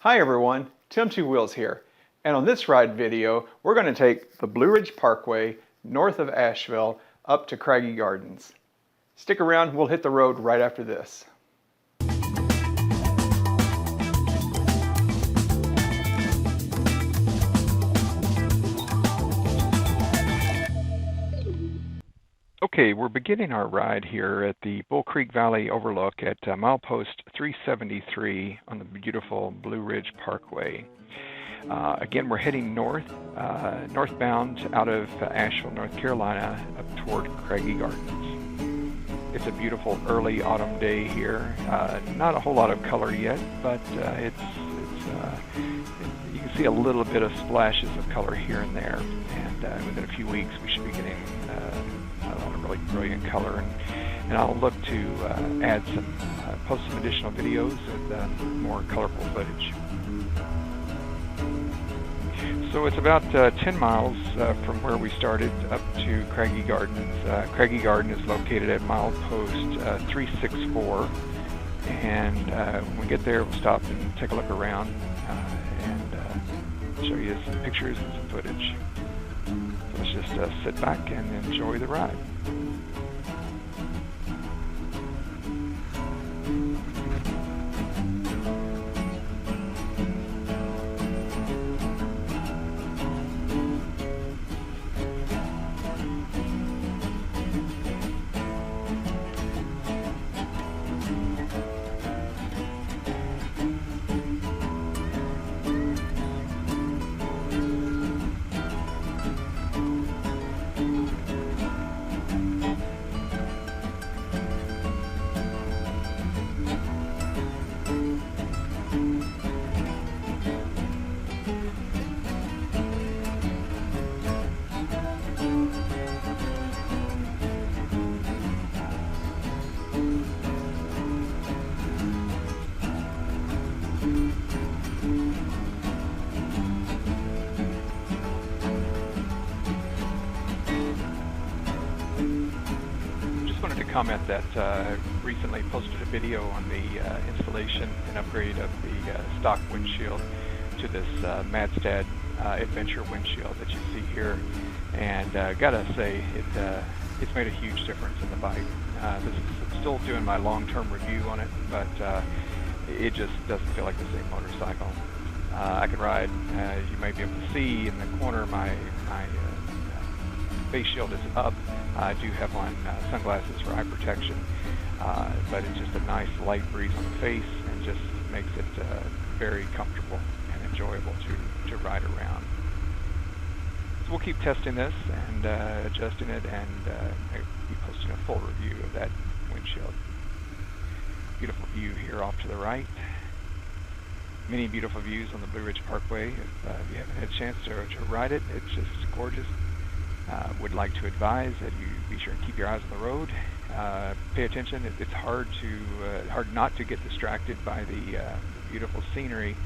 Hi everyone, Tim Two Wheels here, and on this ride video we're going to take the Blue Ridge Parkway north of Asheville up to Craggy Gardens. Stick around, we'll hit the road right after this. Okay, we're beginning our ride here at the Bull Creek Valley Overlook at milepost 373 on the beautiful Blue Ridge Parkway. Again, we're heading northbound out of Asheville, North Carolina, up toward Craigy Gardens. It's a beautiful early autumn day here. Not a whole lot of color yet, but you can see a little bit of splashes of color here and there. And within a few weeks, we should be getting a lot of really brilliant color. And I'll look to post some additional videos with more colorful footage. So it's about 10 miles from where we started up to Craggy Gardens. Craggy Garden is located at milepost 364, and when we get there we'll stop and take a look around and show you some pictures and some footage. So let's just sit back and enjoy the ride. Comment that recently posted a video on the installation and upgrade of the stock windshield to this Madstad Adventure windshield that you see here, and gotta say it's made a huge difference in the bike. This is still doing my long-term review on it, but it just doesn't feel like the same motorcycle. I can ride. You may be able to see in the corner my face shield is up. I do have on sunglasses for eye protection, but it's just a nice light breeze on the face and just makes it very comfortable and enjoyable to ride around. So we'll keep testing this and adjusting it, and I'll be posting a full review of that windshield. Beautiful view here off to the right. Many beautiful views on the Blue Ridge Parkway. If you haven't had a chance to ride it, it's just gorgeous. Would like to advise that you be sure and keep your eyes on the road. Pay attention. It's hard not to get distracted by the beautiful scenery,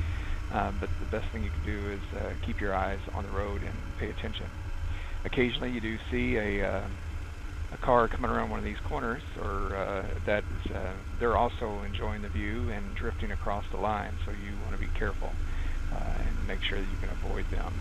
but the best thing you can do is keep your eyes on the road and pay attention. Occasionally you do see a car coming around one of these corners, or they're also enjoying the view and drifting across the line, so you want to be careful and make sure that you can avoid them.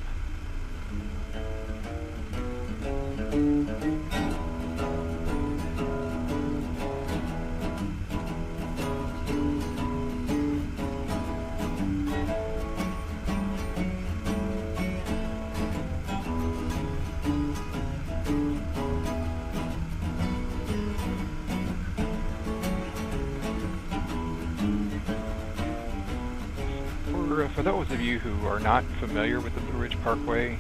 For those of you who are not familiar with the Blue Ridge Parkway,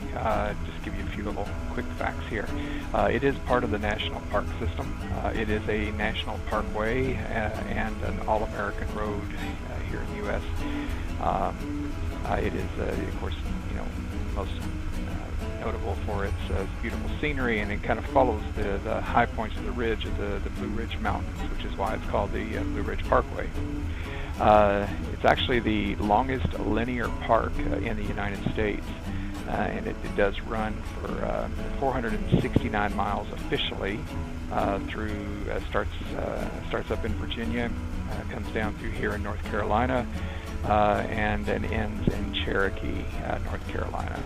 just give you a few little quick facts here. It is part of the National Park System. It is a national parkway and an all-American road here in the U.S. It is, of course, most notable for its beautiful scenery, and it kind of follows the high points of the ridge of the Blue Ridge Mountains, which is why it's called the Blue Ridge Parkway. It's actually the longest linear park in the United States, and it does run for 469 miles officially starts up in Virginia, comes down through here in North Carolina, and then ends in Cherokee, North Carolina.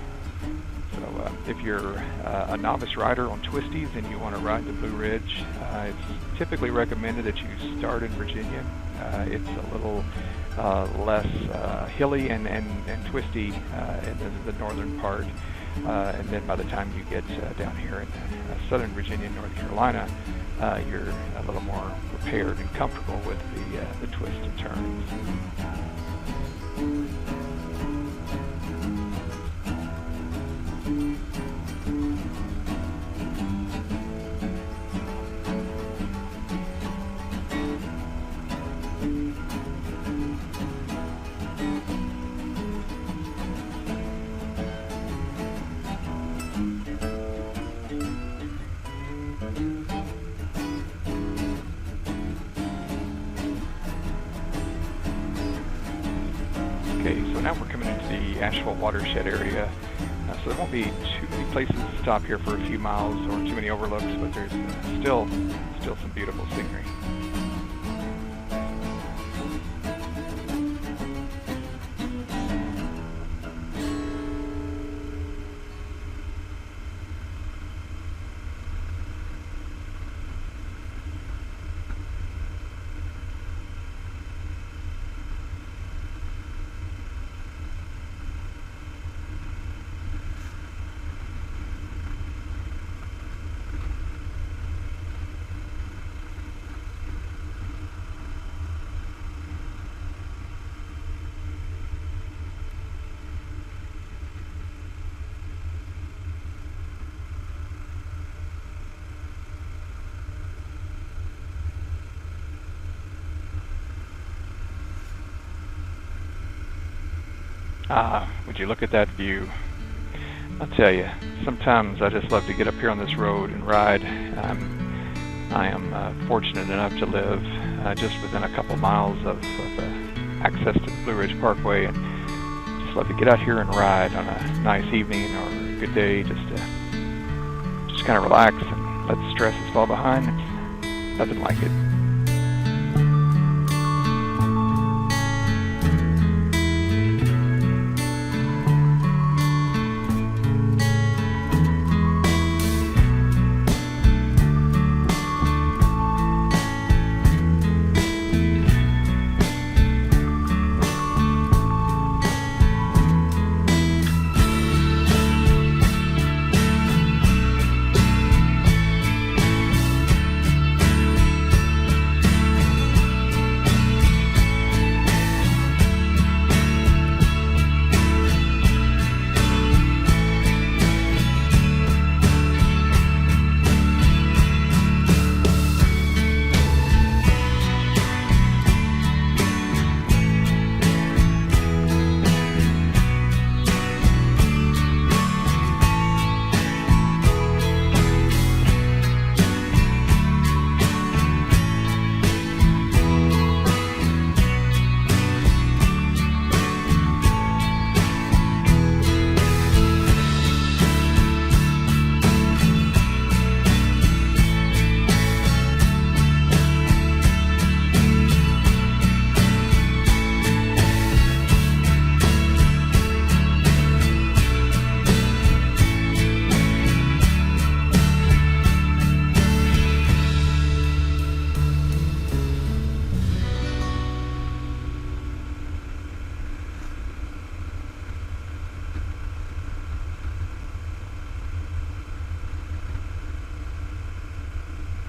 So if you're a novice rider on twisties and you want to ride the Blue Ridge, it's typically recommended that you start in Virginia. It's a little less hilly and twisty in the northern part, and then by the time you get down here in southern Virginia and North Carolina, you're a little more prepared and comfortable with the twists and turns. Okay, so now we're coming into the Asheville Watershed area. So there won't be too many places to stop here for a few miles or too many overlooks, but there's still some beautiful scenery. Would you look at that view? I'll tell you, sometimes I just love to get up here on this road and ride. I am fortunate enough to live just within a couple miles of access to the Blue Ridge Parkway, and just love to get out here and ride on a nice evening or a good day, just kind of relax and let the stresses fall behind. It's nothing like it.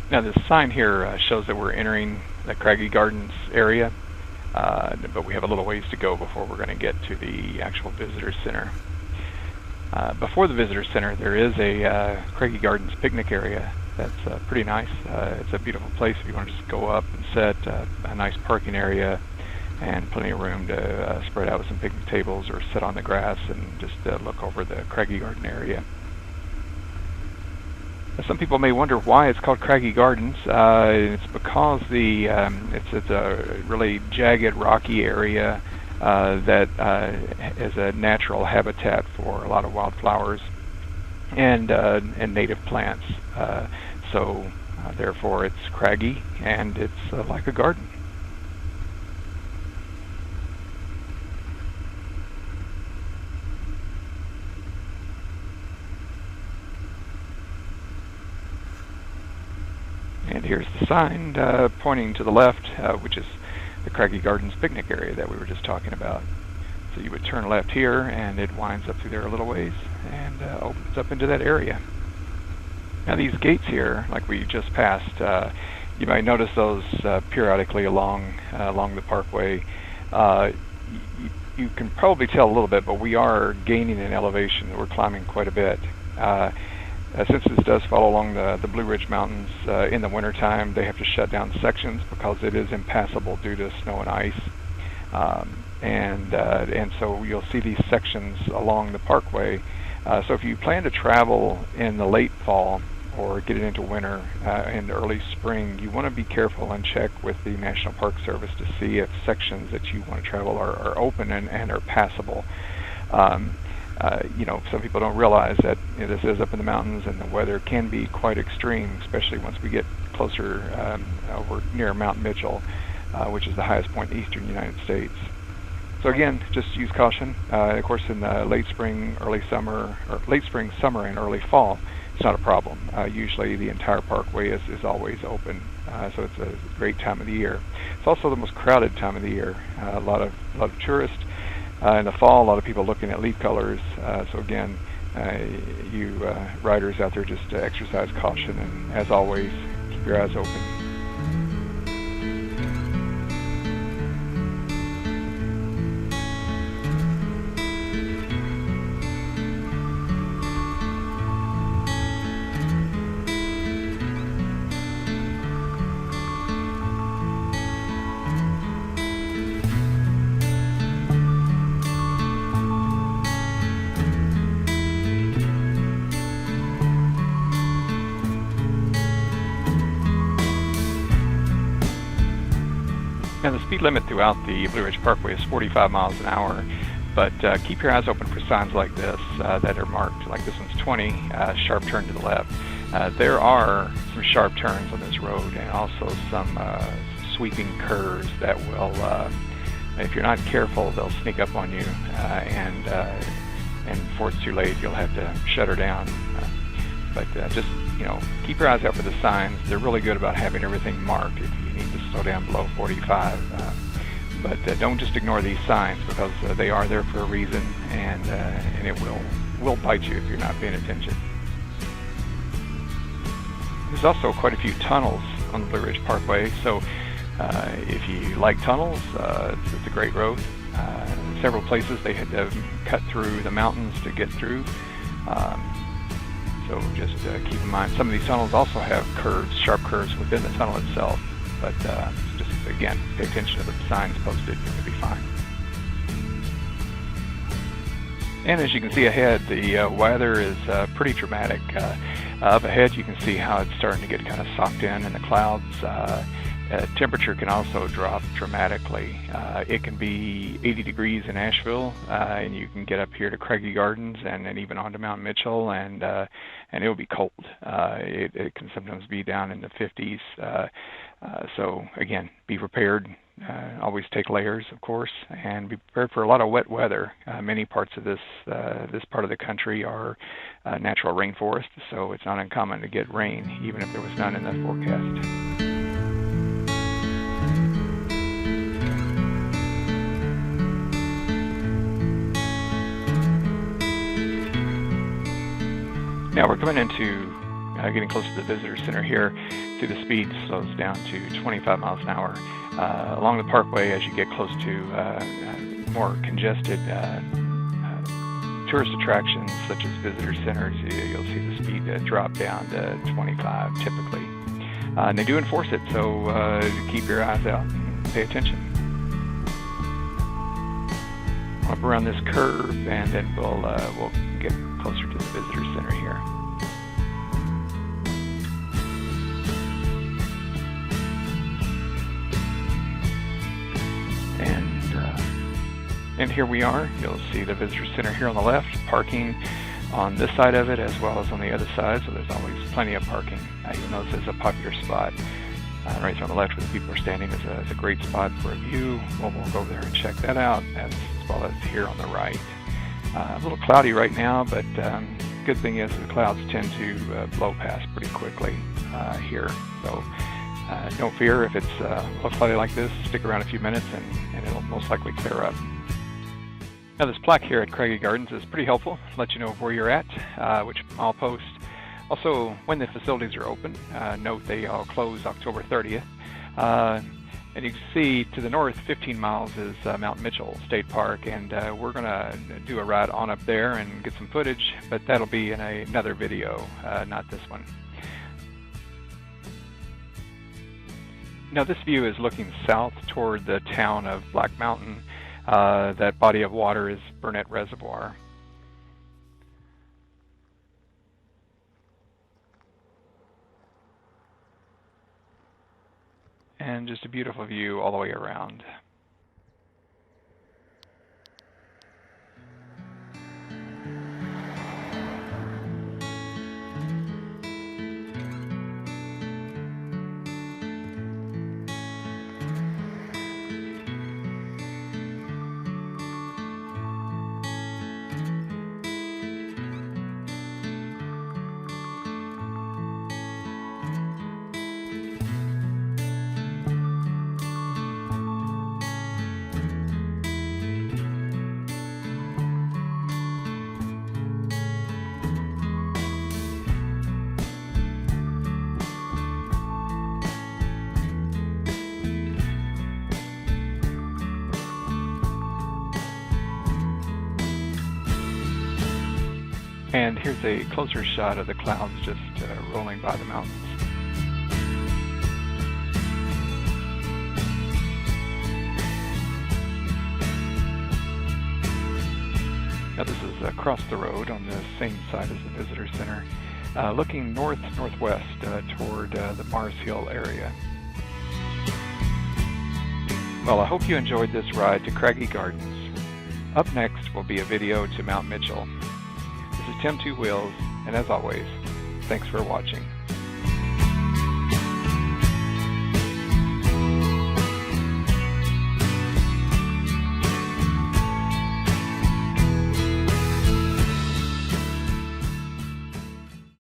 Now this sign here shows that we're entering the Craggy Gardens area, but we have a little ways to go before we're going to get to the actual visitor center. Before the visitor center there is a Craggy Gardens picnic area that's pretty nice. It's a beautiful place if you want to just go up and set a nice parking area and plenty of room to spread out with some picnic tables or sit on the grass and just look over the Craggy Garden area. Some people may wonder why it's called Craggy Gardens. It's because it's a really jagged, rocky area that is a natural habitat for a lot of wildflowers and native plants. So therefore, it's craggy and it's like a garden. And here's the sign pointing to the left, which is the Craggy Gardens picnic area that we were just talking about. So you would turn left here, and it winds up through there a little ways and opens up into that area. Now these gates here, like we just passed, you might notice those periodically along the parkway. You can probably tell a little bit, but we are gaining in elevation. We're climbing quite a bit. Since this does follow along the Blue Ridge Mountains, in the wintertime they have to shut down sections because it is impassable due to snow and ice. And so you'll see these sections along the parkway. So if you plan to travel in the late fall or get it into winter and early spring, you want to be careful and check with the National Park Service to see if sections that you want to travel are open and are passable. Some people don't realize that this is up in the mountains and the weather can be quite extreme, especially once we get closer over near Mount Mitchell, which is the highest point in the eastern United States. So again, just use caution. Of course, in the late spring, summer, and early fall, it's not a problem. Usually the entire parkway is always open, so it's a great time of the year. It's also the most crowded time of the year. A lot of tourists. In the fall, a lot of people looking at leaf colors. So again, you riders out there, just exercise caution, and as always, keep your eyes open. Now the speed limit throughout the Blue Ridge Parkway is 45 miles an hour, but keep your eyes open for signs like this that are marked, like this one's 20, sharp turn to the left. There are some sharp turns on this road and also some sweeping curves that will, if you're not careful, they'll sneak up on you, and before it's too late, you'll have to shut her down. But just keep your eyes out for the signs. They're really good about having everything marked if you need to slow down below 45. But don't just ignore these signs, because they are there for a reason, and it will bite you if you're not paying attention. There's also quite a few tunnels on the Blue Ridge Parkway, so if you like tunnels, it's a great road. Several places they had to cut through the mountains to get through. So just keep in mind, some of these tunnels also have curves, sharp curves within the tunnel itself. But just, again, pay attention to the signs posted, you'll be fine. And as you can see ahead, the weather is pretty dramatic. Up ahead, you can see how it's starting to get kind of socked in the clouds. Temperature can also drop dramatically. It can be 80 degrees in Asheville, and you can get up here to Craigy Gardens and even onto Mount Mitchell, and it will be cold. It can sometimes be down in the 50s. So again, be prepared. Always take layers, of course, and be prepared for a lot of wet weather. Many parts of this part of the country are natural rainforest, so it's not uncommon to get rain, even if there was none in the forecast. Now we're coming into getting close to the visitor center here. See, the speed slows down to 25 miles an hour. Along the parkway, as you get close to more congested tourist attractions such as visitor centers, you'll see the speed drop down to 25 typically. And they do enforce it, so keep your eyes out and pay attention. Up around this curve, and then we'll get closer to the visitor center here. And here we are. You'll see the visitor center here on the left, parking on this side of it as well as on the other side, so there's always plenty of parking. You'll notice it's a popular spot. Right there on the left where the people are standing is a great spot for a view. We'll go over there and check that out, as well as here on the right. A little cloudy right now, but good thing is the clouds tend to blow past pretty quickly. here. So don't fear if it's looks slightly like this. Stick around a few minutes and it'll most likely clear up. Now this plaque here at Craggy Gardens is pretty helpful. Let you know where you're at, which I'll post. Also, when the facilities are open, note they all close October 30th. And you can see to the north, 15 miles is Mount Mitchell State Park, and we're going to do a ride on up there and get some footage, but that'll be in another video, not this one. Now this view is looking south toward the town of Black Mountain. That body of water is Burnett Reservoir. And just a beautiful view all the way around. And here's a closer shot of the clouds just rolling by the mountains. Now this is across the road on the same side as the Visitor Center, looking north-northwest toward the Mars Hill area. Well, I hope you enjoyed this ride to Craggy Gardens. Up next will be a video to Mount Mitchell. This is Tim Two Wheels, and as always, thanks for watching.